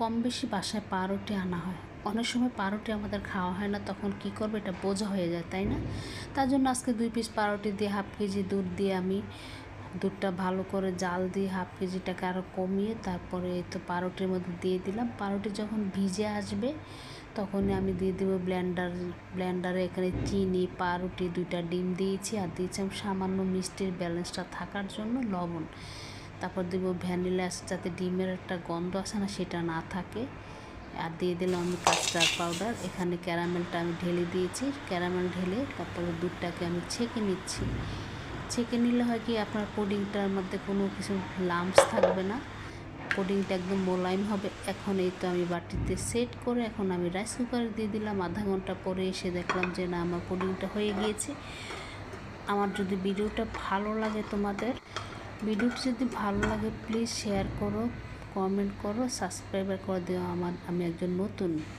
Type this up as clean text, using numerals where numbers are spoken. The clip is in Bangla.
কম বেশি বাসায় পাউরুটি আনা হয়। অনেক সময় পাউরুটি আমাদের খাওয়া হয় না, তখন কি করবো, এটা বোঝা হয়ে যায়, তাই না? তার জন্য আজকে 2 পিস পাউরুটি দিয়ে, হাফ কেজি দুধ দিয়ে আমি দুধটা ভালো করে জাল দিয়ে হাফ কেজিটাকে আরও কমিয়ে তারপরে এই তো পাউরুটির মধ্যে দিয়ে দিলাম। পাউরুটি যখন ভিজে আসবে তখনই আমি দিয়ে দেবো ব্লেন্ডারে এখানে চিনি, পাউরুটি, 2টা ডিম দিয়েছি, আর দিয়েছিলাম সামান্য মিষ্টির ব্যালেন্সটা থাকার জন্য লবণ। তারপর দেবো ভ্যানিলা, যাতে ডিমের একটা গন্ধ আসে না, সেটা না থাকে। আর দিয়ে দিলাম আমি কাস্টার্ড পাউডার। এখানে ক্যারামেলটা আমি ঢেলে দিয়েছি। ক্যারামেল ঢেলে তারপরে দুধটাকে আমি ছেঁকে নিচ্ছি। ছেঁকে নিলে হয় কি, আপনার পুডিংটার মধ্যে কোনো কিছু লাম্পস থাকবে না, পুডিংটা একদম মোলায়েম হবে। এখন এই তো আমি বাটিতে সেট করে এখন আমি রাইস কুকারে দিয়ে দিলাম। আধা ঘন্টা পরে এসে দেখলাম যে না, আমার পুডিংটা হয়ে গিয়েছে। আমার যদি ভিডিওটা ভালো লাগে, ভিডিওটি যদি ভালো লাগে প্লিজ শেয়ার করো, কমেন্ট করো, সাবস্ক্রাইব করে দিও। আমি একজন নতুন।